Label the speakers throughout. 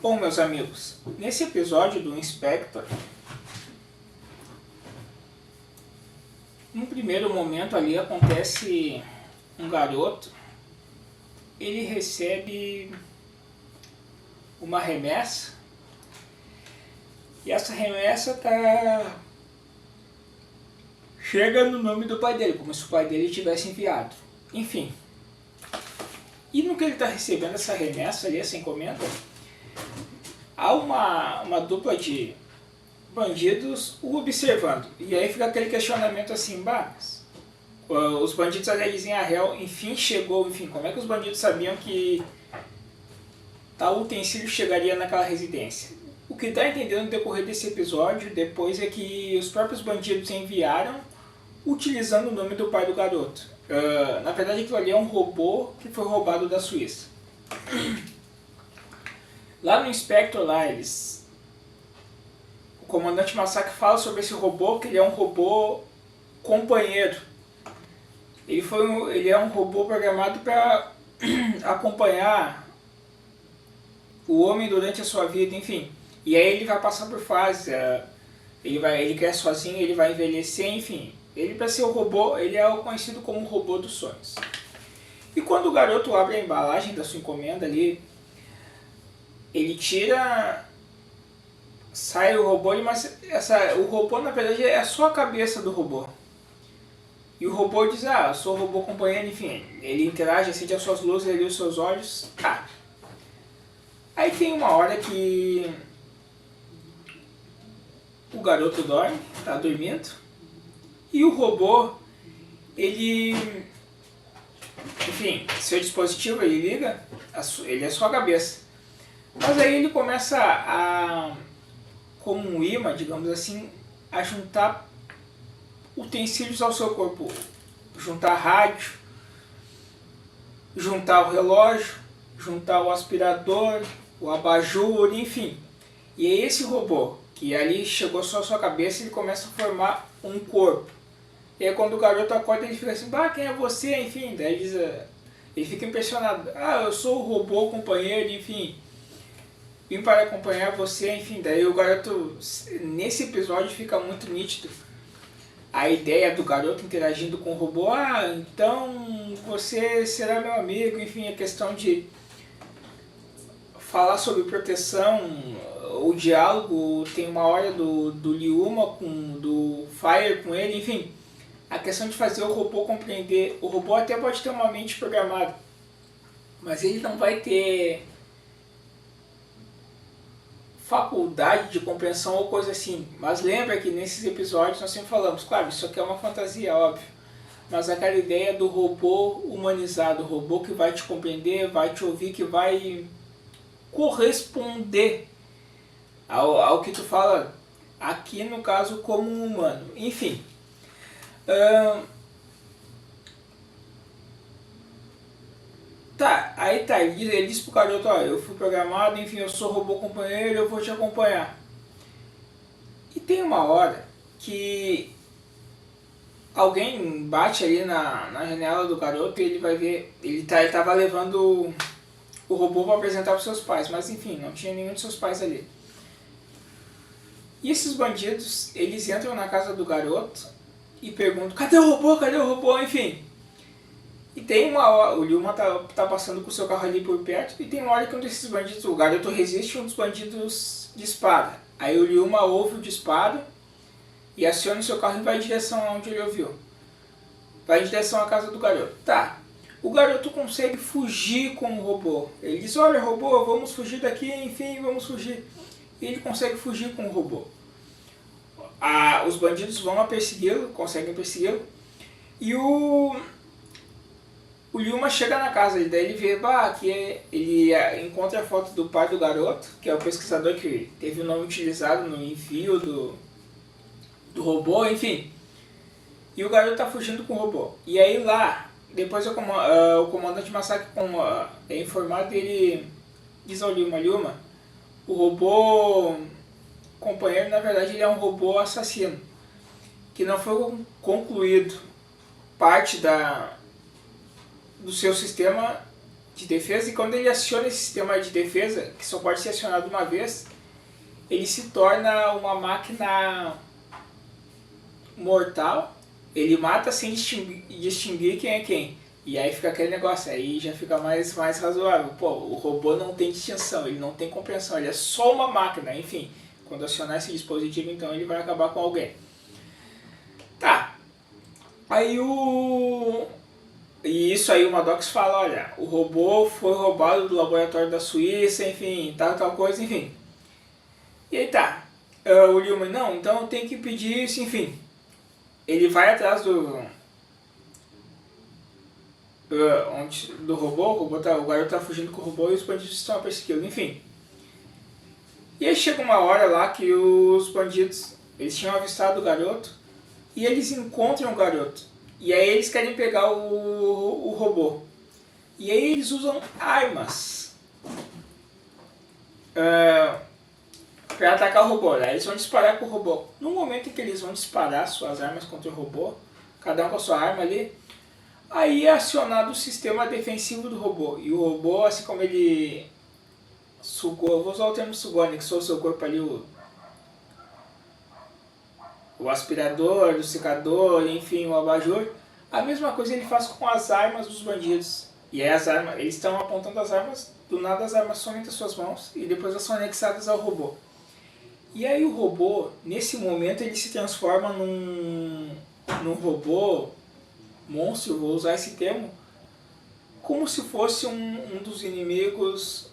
Speaker 1: Bom, meus amigos, nesse episódio do Inspector, num primeiro momento ali acontece um garoto, ele recebe uma remessa e essa remessa chega no nome do pai dele, como se o pai dele tivesse enviado. Enfim, e no que ele está recebendo essa remessa ali, essa encomenda, há uma dupla de bandidos o observando. E aí fica aquele questionamento assim, os bandidos ali dizem, enfim chegou, enfim, como é que os bandidos sabiam que tal utensílio chegaria naquela residência? O que dá a entender no decorrer desse episódio, depois, é que os próprios bandidos enviaram utilizando o nome do pai do garoto. Na verdade, aquilo ali é um robô que foi roubado da Suíça. Lá no Inspector, o comandante Masaki fala sobre esse robô, que ele é um robô companheiro. Ele é um robô programado para acompanhar o homem durante a sua vida, enfim. E aí ele vai passar por fases, ele cresce sozinho, ele vai envelhecer, enfim. Ele, para ser o robô, ele é conhecido como o robô dos sonhos. E quando o garoto abre a embalagem da sua encomenda ali, ele sai o robô, mas o robô na verdade é só a cabeça do robô. E o robô diz, eu sou o robô companheiro, enfim, ele interage, acende as suas luzes, ele os seus olhos, Aí tem uma hora que o garoto dorme, tá dormindo, e o robô, enfim, seu dispositivo, ele liga, ele é só a cabeça. Mas aí ele começa como um imã, digamos assim, a juntar utensílios ao seu corpo. Juntar rádio, juntar o relógio, juntar o aspirador, o abajur, enfim. E é esse robô, que ali chegou só a sua cabeça, ele começa a formar um corpo. E aí quando o garoto acorda, ele fica assim, quem é você? Enfim, daí ele fica impressionado. Eu sou o robô companheiro, enfim. Vim para acompanhar você, enfim. Daí o garoto, nesse episódio, fica muito nítido a ideia do garoto interagindo com o robô. Então você será meu amigo, enfim, a questão de falar sobre proteção, o diálogo, tem uma hora do Liuma do Fire com ele, enfim. A questão de fazer o robô compreender. O robô até pode ter uma mente programada, mas ele não vai ter faculdade de compreensão ou coisa assim. Mas lembra que nesses episódios nós sempre falamos, claro, isso aqui é uma fantasia, óbvio, mas aquela ideia do robô humanizado, o robô que vai te compreender, vai te ouvir, que vai corresponder ao que tu fala, aqui no caso como um humano. Enfim, ele diz pro garoto, eu fui programado, enfim, eu sou robô companheiro, eu vou te acompanhar. E tem uma hora que alguém bate ali na janela do garoto e ele vai ver, ele tava levando o robô para apresentar para seus pais, mas enfim, não tinha nenhum de seus pais ali. E esses bandidos, eles entram na casa do garoto e perguntam, cadê o robô, enfim. E tem uma hora, o Liuma tá passando com o seu carro ali por perto, e tem uma hora que um desses bandidos, o garoto resiste e um dos bandidos dispara. Aí o Liuma ouve o disparo e aciona o seu carro e vai em direção aonde ele ouviu. Vai em direção à casa do garoto. O garoto consegue fugir com o robô. Ele diz, olha robô, vamos fugir daqui, enfim, vamos fugir. E ele consegue fugir com o robô. Os bandidos vão a persegui-lo, conseguem persegui-lo. E o Liuma chega na casa, daí ele vê que ele encontra a foto do pai do garoto, que é o pesquisador que teve o nome utilizado no envio do robô, enfim. E o garoto tá fugindo com o robô. E aí depois o comandante Masaki é informado e ele diz ao Liuma, o robô companheiro, na verdade, ele é um robô assassino, que não foi concluído parte do seu sistema de defesa, e quando ele aciona esse sistema de defesa, que só pode ser acionado uma vez, ele se torna uma máquina mortal. Ele mata sem distinguir quem é quem. E aí fica aquele negócio, aí já fica mais razoável. Pô, o robô não tem distinção, ele não tem compreensão, ele é só uma máquina. Enfim, quando acionar esse dispositivo, então ele vai acabar com alguém. Tá. Aí E isso aí o Maddox fala, olha, o robô foi roubado do laboratório da Suíça, enfim, tal coisa, enfim. E aí tá. O Lewman, não, então tem que pedir isso, enfim. Ele vai atrás do robô, o garoto tá fugindo com o robô e os bandidos estão a persegui-lo, enfim. E aí chega uma hora lá que os bandidos, eles tinham avistado o garoto e eles encontram o garoto. E aí eles querem pegar o robô. E aí eles usam armas para atacar o robô. Aí eles vão disparar com o robô. No momento em que eles vão disparar suas armas contra o robô, cada um com a sua arma ali, aí é acionado o sistema defensivo do robô. E o robô, assim como ele sugou, eu vou usar o termo sugou, anexou o seu corpo ali, o aspirador, o secador, enfim, o abajur, a mesma coisa ele faz com as armas dos bandidos. E aí as armas, eles estão apontando as armas, do nada as armas somem das suas mãos e depois elas são anexadas ao robô. E aí o robô, nesse momento, ele se transforma num robô monstro, vou usar esse termo, como se fosse um dos inimigos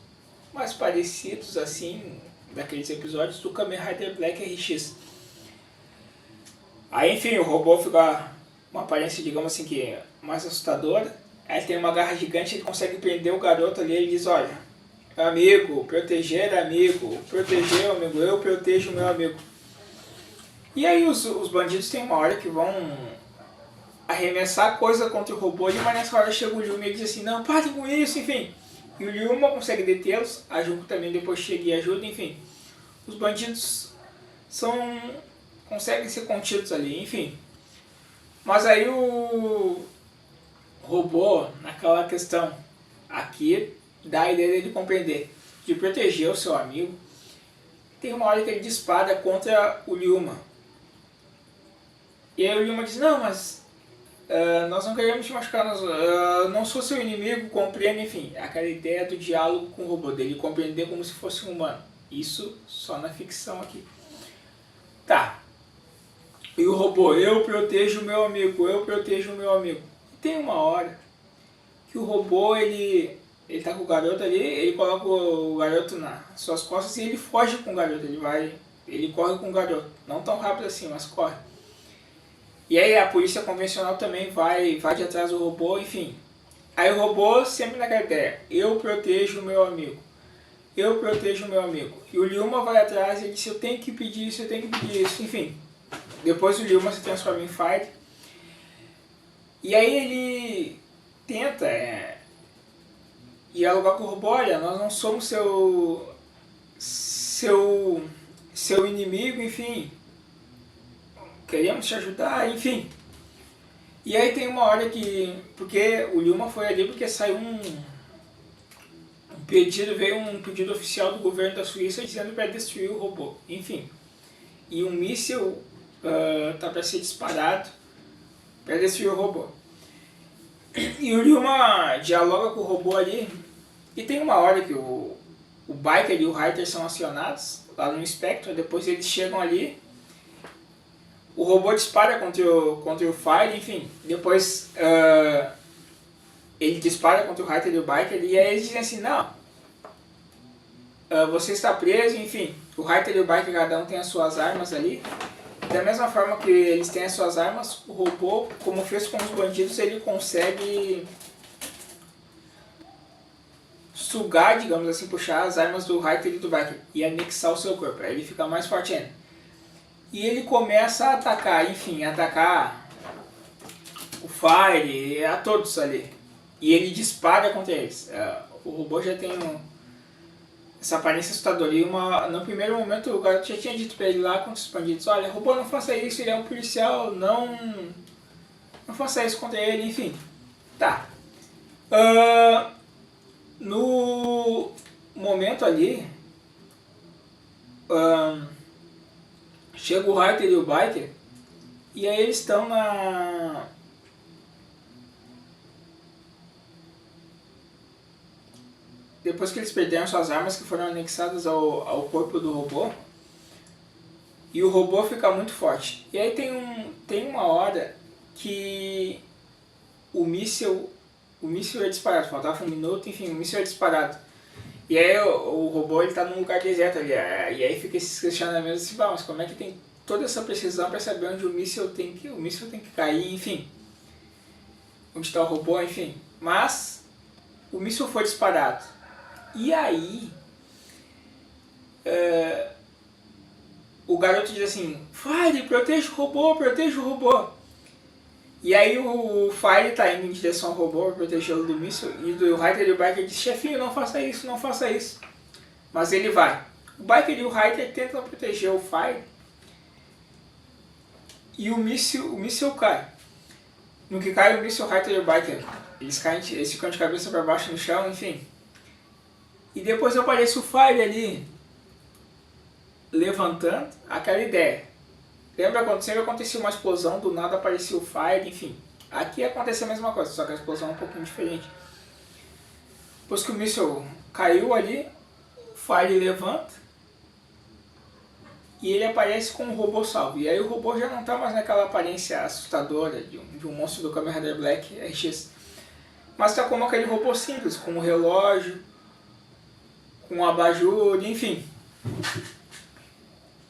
Speaker 1: mais parecidos, assim, daqueles episódios do Kamen Rider Black RX. Aí, enfim, o robô fica uma aparência, digamos assim, que é mais assustadora. Aí tem uma garra gigante, ele consegue prender o garoto ali, ele diz, olha, amigo, proteger amigo, proteger o amigo, eu protejo o meu amigo. E aí os bandidos tem uma hora que vão arremessar coisa contra o robô, mas nessa hora chega o Lyuma e diz assim, não, parem com isso, enfim. E o Lyuma consegue detê-los, a Junko também depois chega e ajuda, enfim. Os bandidos conseguem ser contidos ali, enfim. Mas aí o robô, naquela questão aqui, dá a ideia dele compreender, de proteger o seu amigo. Tem uma hora que ele dispara contra o Lyuma. E aí o Lyuma diz, não, mas nós não queremos te machucar, não sou seu inimigo, compreenda, enfim. Aquela ideia do diálogo com o robô, dele compreender como se fosse um humano. Isso só na ficção aqui. Tá. E o robô, eu protejo o meu amigo, eu protejo o meu amigo. E tem uma hora que o robô, ele tá com o garoto ali, ele coloca o garoto nas suas costas e ele foge com o garoto, ele corre com o garoto. Não tão rápido assim, mas corre. E aí a polícia convencional também vai de atrás do robô, enfim. Aí o robô sempre naquela ideia, eu protejo o meu amigo. Eu protejo o meu amigo. E o Lyuma vai atrás e ele diz, eu tenho que pedir isso, eu tenho que pedir isso, enfim. Depois o Lyuma se transforma em Fire. E aí ele tenta dialogar com o robô, olha, nós não somos seu inimigo, enfim. Queremos te ajudar, enfim. E aí tem uma hora que, porque o Lyuma foi ali porque saiu veio um pedido oficial do governo da Suíça dizendo para destruir o robô, enfim. E um míssil tá para ser disparado para destruir o robô. E o Lyuma dialoga com o robô ali, e tem uma hora que o Biker e o Reiter são acionados lá no Spectre, depois eles chegam ali, o robô dispara contra o Fire, enfim, depois ele dispara contra o Reiter e o Biker, e aí eles dizem assim, não, você está preso, enfim, o Reiter e o Biker cada um tem as suas armas ali. Da mesma forma que eles têm as suas armas, o robô, como fez com os bandidos, ele consegue sugar, digamos assim, puxar as armas do Reiter e do Biker e anexar o seu corpo, aí ele fica mais forte ainda. E ele começa a atacar, enfim, atacar o Fire, a todos ali. E ele dispara contra eles. O robô já tem essa aparência assustadora. E no primeiro momento o garoto já tinha dito pra ele lá contra os bandidos, olha, robô, não faça isso, ele é um policial, não faça isso contra ele, enfim. Tá. No momento ali, chega o Ryder e o Biker, e aí eles estão na... Depois que eles perderam suas armas que foram anexadas ao corpo do robô, e o robô fica muito forte. E aí tem uma hora que o míssil é disparado, faltava um minuto, enfim, o míssil é disparado. E aí o robô ele tá num lugar deserto ali, e aí fica esses questionamentos assim, mas como é que tem toda essa precisão para saber onde o míssil tem que cair, enfim. Onde está o robô, enfim. Mas o míssil foi disparado. E aí o garoto diz assim, Fire, proteja o robô, proteja o robô. E aí o Fire tá indo em direção ao robô para protegê-lo do míssil, e o Ryder e o Biker diz, chefinho, não faça isso, não faça isso. Mas ele vai. O Biker e o Ryder tentam proteger o Fire, e o míssil cai. No que cai o míssil, o Ryder e o Biker, eles ficam de cabeça para baixo no chão, enfim. E depois aparece o Fire ali, levantando aquela ideia. Lembra quando sempre acontecia uma explosão, do nada aparecia o Fire, enfim. Aqui aconteceu a mesma coisa, só que a explosão é um pouquinho diferente. Depois que o míssil caiu ali, o Fire levanta e ele aparece com um robô salvo. E aí o robô já não está mais naquela aparência assustadora de um monstro do Kamen Rider Black RX. Mas está como aquele robô simples, com um relógio, com um abajur, enfim.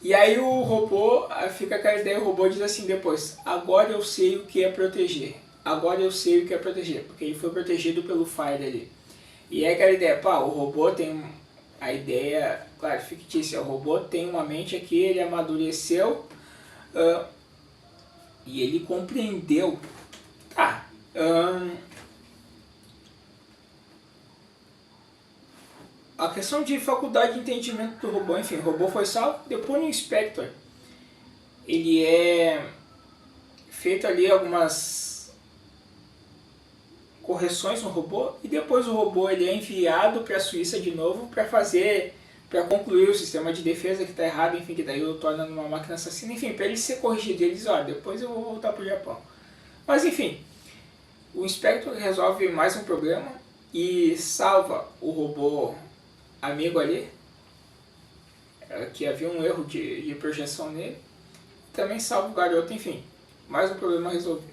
Speaker 1: E aí o robô, fica aquela ideia, o robô diz assim depois, agora eu sei o que é proteger, agora eu sei o que é proteger, porque ele foi protegido pelo Fire ali. E é aquela ideia, o robô tem a ideia, claro, fictícia, o robô tem uma mente aqui, ele amadureceu e ele compreendeu. A questão de faculdade de entendimento do robô, enfim, o robô foi salvo. Depois no Inspector, ele é feito ali algumas correções no robô, e depois o robô ele é enviado para a Suíça de novo para concluir o sistema de defesa que está errado, enfim, que daí o torna numa máquina assassina, enfim, para ele ser corrigido. Ele diz, depois eu vou voltar para o Japão. Mas enfim, o Inspector resolve mais um problema e salva o robô amigo ali, que havia um erro de projeção nele, também salva o garoto, enfim, mais um problema resolvido.